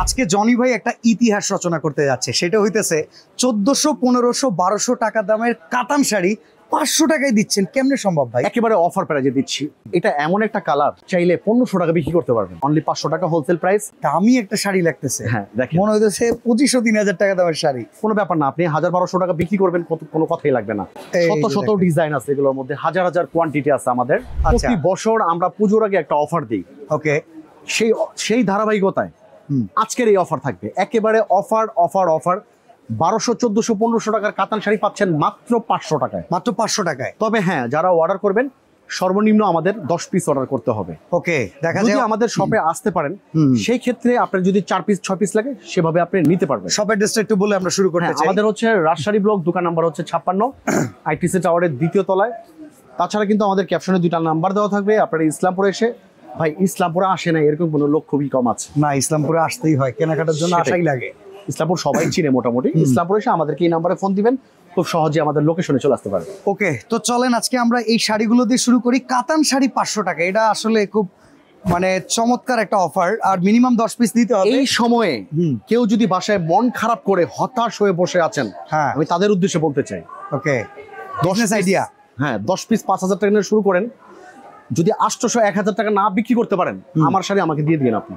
আজকে জনি ভাই একটা ইতিহাস রচনা করতে যাচ্ছে, সেটা হইতেছে 1400, 1500, 1200 টাকা দামের কাতান শাড়ি 500 টাকায় দিচ্ছেন। কেমনে সম্ভব ভাই? একেবারে অফার প্রাইজে দিচ্ছি। এটা এমন একটা কালার, চাইলে 1500 টাকা বিক্রি করতে পারবেন, অনলি 500 টাকা হোলসেল প্রাইস। দামি একটা শাড়ি লাগতেছে। হ্যাঁ দেখেন, মনে হইতেছে 2500, 3000 টাকা দামের শাড়ি। কোনো ব্যাপার না, আপনি 1000-1200 টাকা বিক্রি করবেন, কোনো কথাই লাগবে না। শত শত ডিজাইন আছে, এগুলোর মধ্যে হাজার হাজার কোয়ান্টিটি আছে আমাদের। প্রতি বছর আমরা পুজোর আগে একটা অফার দিই। ওকে, সেই ধারাবাহিকতায় আজকের এই অফার থাকবে, একেবারে অফার অফার অফার। 1200, 1400, 1500 টাকার কাতান শাড়ি পাচ্ছেন মাত্র 500 টাকায়। মাত্র 500 টাকায়। তবে হ্যাঁ, যারা অর্ডার করবেন সর্বনিম্ন আমাদের 10 পিস অর্ডার করতে হবে। ওকে, দেখা যায় যদি আমাদের শপে আসতে পারেন, সেই ক্ষেত্রে আপনার যদি 4 পিস 6 পিস লাগে সেভাবে আপনি নিতে পারবেন। শপের অ্যাড্রেসটা একটু বলে আমরা শুরু করতে চাই। আমাদের হচ্ছে রাজশাহী ব্লক, দোকান নাম্বার হচ্ছে 56, আইটিসি টাওয়ারের 2য় তলায়। তাছাড়া কিন্তু আমাদের ক্যাপশনে 2টা নাম্বার দেওয়া থাকবে। আপনারা ইসলামপুরে এসে, ভাই ইসলামপুরে আসে না এরকম কোনো লোক খুবই কম আছে। না, ইসলামপুরে আসতেই হয়, কেনাকাটার জন্য আসাই লাগে। ইসলামপুর সবাই চিনে মোটামুটি। ইসলামপুরে এসে আমাদেরকে এই নাম্বারে ফোন দিবেন, খুব সহজে আমাদের লোকেশনে চলে আসতে পারবে। ওকে, তো চলেন আজকে আমরা এই শাড়িগুলো দিয়ে শুরু করি। কাতান শাড়ি 500 টাকা, এটা আসলে খুব মানে চমৎকার একটা অফার। আর মিনিমাম 10 পিস নিতে হবে। এই সময়ে কেউ যদি বাসায় মন খারাপ করে হতাশ হয়ে বসে আছেন, হ্যাঁ, আমি তাদের উদ্দেশ্যে বলতে চাই। ওকে, বিজনেস আইডিয়া। হ্যাঁ, 10 পিস 5000 টাকা নিয়ে শুরু করেন। যদি 800, 1000 টাকা না বিক্রি করতে পারেন, আমার শাড়ি আমাকে দিয়ে দিন আপনি।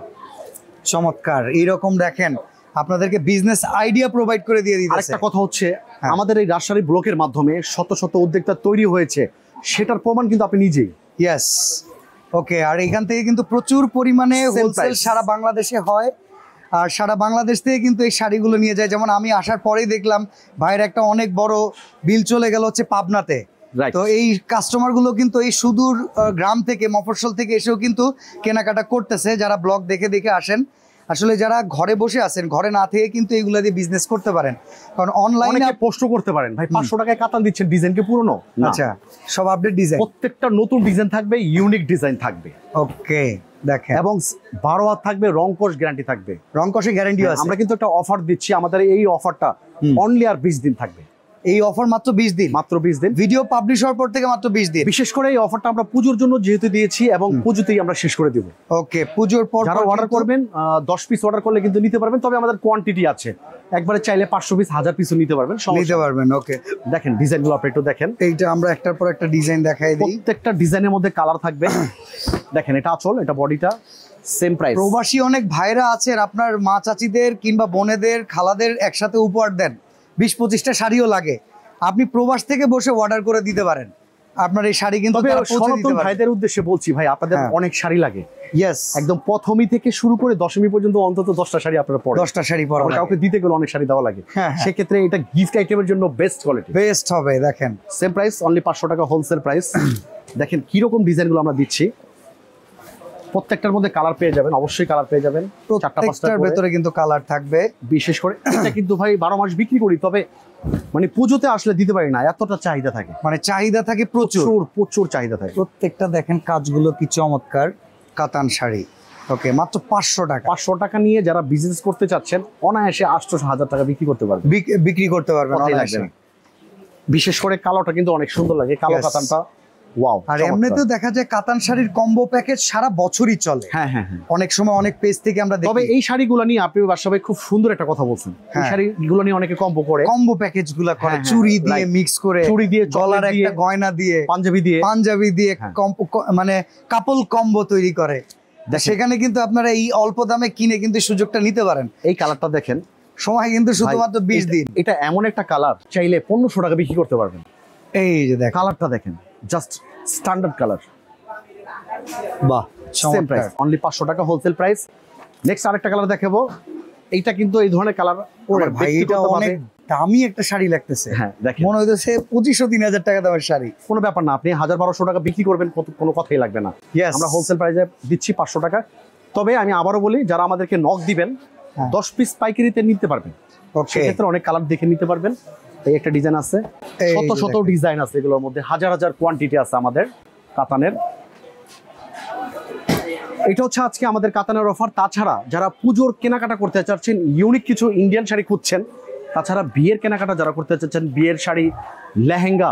চমৎকার। এইরকম দেখেন, আপনাদেরকে বিজনেস আইডিয়া প্রোভাইড করে দিয়ে দিতেছে। আরেকটা কথা হচ্ছে, আমাদের এই রাজশাহী ব্লকের মাধ্যমে শত শত উদ্যোক্তা তৈরি হয়েছে, সেটার প্রমাণ কিন্তু আপনি নিজেই। ইয়েস, ওকে। আর এখান থেকে কিন্তু প্রচুর পরিমাণে হোলসেল সারা বাংলাদেশে হয়। আর সারা বাংলাদেশ থেকে কিন্তু এই শাড়িগুলো নিয়ে যায়। যেমন আমি আসার পরেই দেখলাম ভাইয়ের একটা অনেক বড় বিল চলে গেল হচ্ছে পাবনাতে। তো এই কাস্টমারগুলো কিন্তু এই সুদূর গ্রাম থেকে, মফস্বল থেকে এসেও কিন্তু কেনাকাটা করতেছে, যারা ব্লগ দেখে দেখে আসেন। আসলে যারা ঘরে বসে আছেন, ঘরে না থেকে কিন্তু এইগুলা দিয়ে বিজনেস করতে পারেন, কারণ অনলাইনে প্রশ্ন করতে পারেন, ভাই 500 টাকায় কাতান দিচ্ছেন, ডিজাইন কি পুরনো? আচ্ছা, সব আপডেট ডিজাইন, প্রত্যেকটা নতুন ডিজাইন থাকবে, ইউনিক ডিজাইন থাকবে। ওকে, দেখেন, এবং 12 হাত থাকবে, রংকশ গ্যারান্টি থাকবে। রংকশের গ্যারান্টিও আছে। আমরা কিন্তু একটা অফার দিচ্ছি, আমাদের এই অফারটা অনলি আর 20 দিন থাকবে। এই অফার মাত্র 20 দিন, মাত্র 20 দিন। ভিডিও পাবলিশ হওয়ার পর থেকে মাত্র 20 দিন। বিশেষ করে এই অফারটা আমরা পুজোর জন্য যেহেতু দিয়েছি, এবং পুজোতেই আমরা শেষ করে দেব। ওকে, পুজোর পর যারা অর্ডার করবেন 10 পিস অর্ডার করলে কিন্তু নিতে পারবেন। তবে আমাদের কোয়ান্টিটি আছে, একবারে চাইলে 500 পিস, 1000 পিসও নিতে পারবেন, নিতে পারবেন। ওকে, দেখেন ডিজাইনগুলো আপনি একটু দেখেন। এইটা আমরা একটার পর একটা ডিজাইন দেখাই দিই। প্রত্যেকটা ডিজাইনের মধ্যে কালার থাকবে। দেখেন, এটা আঁচল, এটা বডিটা, সেম প্রাইস। প্রবাসী অনেক ভাইরা আছেন, আপনার মা চাচিদের কিংবা বোনেদের, খালাদের একসাথে উপহার দেন, 20-25টা শাড়িও লাগে। আপনি প্রবাস থেকে বসে অর্ডার করে দিতে পারেন আপনার এই শাড়ি, কিন্তু সনাতন ভাইদের উদ্দেশ্যে বলছি, ভাই আপনাদের অনেক শাড়ি লাগে। ইয়েস, একদম প্রথমী থেকে শুরু করে দশমী পর্যন্ত অন্তত 10টা শাড়ি আপনারা পরেন। 10টা শাড়ি পরা, কাউকে দিতে গেলে অনেক শাড়ি দেওয়া লাগে। সেক্ষেত্রে এটা গিফট আইটেমের জন্য বেস্ট কোয়ালিটি, বেস্ট হবে। দেখেন, সেম প্রাইস, অনলি 500 টাকা হোলসেল প্রাইস। দেখেন কিরকম ডিজাইনগুলো আমরা দিচ্ছি। প্রত্যেকটার মধ্যে কালার পেয়ে যাবেন, অবশ্যই কালার পেয়ে যাবেন। প্রত্যেকটার ভেতরে কিন্তু কালার থাকবে। বিশেষ করে এটা কিন্তু ভাই 12 মাস বিক্রি করি, তবে মানে পুজোতে আসলে দিতে পারি না, এতটা চাহিদা থাকে। মানে চাহিদা থাকে প্রচুর, প্রচুর চাহিদা থাকে। প্রত্যেকটা দেখেন কাজগুলো কি চমৎকার। কাতান শাড়ি, ওকে, মাত্র 500 টাকা। 500 টাকা নিয়ে যারা বিজনেস করতে চাচ্ছেন, অনায়াসে 800-1000 টাকা বিক্রি করতে পারবেন, বিক্রি করতে পারবেন অনায়াসে। বিশেষ করে কালোটা কিন্তু অনেক সুন্দর লাগে, কালো কাতানটা ওয়াও। আর এমনিতেও দেখা যায় কাতান শাড়ির কম্বো প্যাকেজ সারা বছরই চলে। হ্যাঁ হ্যাঁ হ্যাঁ, অনেক সময় অনেক পেজ থেকে আমরা দেখি। তবে এই শাড়িগুলো নিয়ে আপনি বাসায় খুব সুন্দর একটা কথা বলছেন। এই শাড়িগুলো নিয়ে অনেকে কম্বো করে, কম্বো প্যাকেজগুলো করে, চুড়ি দিয়ে মিক্স করে, চুড়ি দিয়ে, গলার একটা গয়না দিয়ে, পাঞ্জাবি দিয়ে মানে কাপল কম্বো তৈরি করে। সেখানে কিন্তু আপনারা এই অল্প দামে কিনে কিন্তু সুযোগটা নিতে পারেন। এই কালারটা দেখেন, সময় কিন্তু শুধুমাত্র 20 দিন। এটা এমন একটা কালার, চাইলে 1500 টাকা বিক্রি করতে পারবেন। এই যে দেখেন, কালারটা দেখেন, জাস্ট স্ট্যান্ডার্ড কালার। বাহ, সেম প্রাইস, অনলি 500 টাকা হোলসেল প্রাইস। নেক্সট আরেকটা কালার দেখাবো। এইটা কিন্তু এই ধরনের কালার, ওরে ভাই, এটা অনেক দামি একটা শাড়ি লাগতেছে। হ্যাঁ দেখেন, মনে হইতেছে 2500-3000 টাকা দামের শাড়ি। কোনো ব্যাপার না, আপনি 1000-1200 টাকা বিক্রি করবেন, কোনো কথাই লাগবে না। আমরা হোলসেল প্রাইসে দিচ্ছি 500 টাকা। তবে আমি আবারও বলি, যারা আমাদেরকে নক দিবেন 10 পিস পাইকারিতে নিতে পারবেন, সেক্ষেত্রে অনেক কালার দেখে নিতে পারবেন। এই একটা ডিজাইন আছে, শত শত ডিজাইন আছে, এগুলোর মধ্যে হাজার হাজার কোয়ান্টিটি আছে আমাদের কাতানের। এটা হচ্ছে আজকে আমাদের কাতানের অফার। তাছাড়া যারা পুজোর কেনাকাটা করতে চাচ্ছেন, ইউনিক কিছু ইন্ডিয়ান শাড়ি খুঁজছেন, তাছাড়া বিয়ের কেনাকাটা যারা করতে চাচ্ছেন, বিয়ের শাড়ি, লেহেঙ্গা,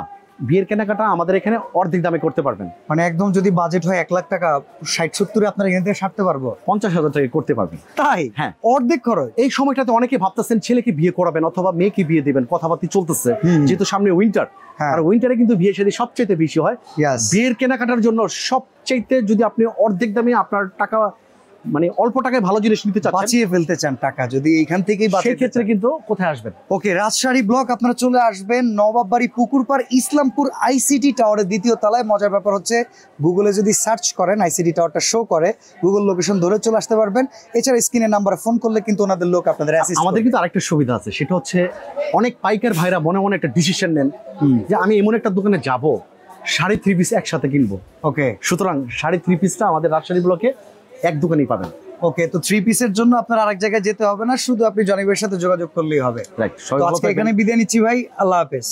বিয়ের কেনাকাটা আমাদের এখানে অর্ধেক দামে করতে পারবেন। মানে একদম যদি বাজেট হয় 1 লাখ টাকা, 60-70 আপনার এখান থেকে সারতে পারবো। 50,000 টাকা করতে পারবেন। তাই? হ্যাঁ, অর্ধেক খরচ। এই সময়টাতে অনেকে ভাবতেছেন ছেলেকে বিয়ে করাবেন অথবা মেয়েকে বিয়ে দিবেন, কথাবার্তা চলতেছে, যেহেতু সামনে উইন্টার, আর উইন্টারে কিন্তু বিয়ে শাদী সবচেয়ে বেশি হয়। বিয়ের কেনাকাটার জন্য সবচেয়ে যদি আপনি অর্ধেক দামে আপনার টাকা মানে অল্প টাকায় ভালো জিনিস নিতে চাচ্ছেন, বাঁচিয়ে ফেলতে চান টাকা, যদি এইখান থেকেই সেই ক্ষেত্রে কিন্তু কোথায় আসবেন? ওকে, রাজশাহী ব্লক আপনারা চলে আসবেন নবাববাড়ি পুকুরপাড় ইসলামপুর আইসিটি টাওয়ারের 2য় তলায়। মজার ব্যাপার হচ্ছে গুগলে যদি সার্চ করেন আইসিটি টাওয়ারটা শো করে, গুগল লোকেশন ধরে চলে আসতে পারবেন। এছাড়া স্ক্রিনের নাম্বারে ফোন করলে কিন্তু ওনাদের লোক আপনাদের অ্যাসিস্ট। আমাদের কিন্তু আরেকটা সুবিধা আছে, সেটা হচ্ছে অনেক পাইকার ভাইরা মনে মনে একটা ডিসিশন নেন যে আমি এমন একটা দোকানে যাব, শাড়ি 3 পিস একসাথে কিনবো। ওকে, সুতরাং শাড়ি 3 পিসটা আমাদের রাজশাহী ব্লকে এক দোকানেই পাবেন। ওকে, তো 3 পিসের জন্য আপনার আরেক জায়গায় যেতে হবে না, শুধু আপনি জনি ভাইয়ের সাথে যোগাযোগ করলেই হবে। রাইট, তো আজকে এখানে বিদায় নিচ্ছি ভাই, আল্লাহ হাফেজ।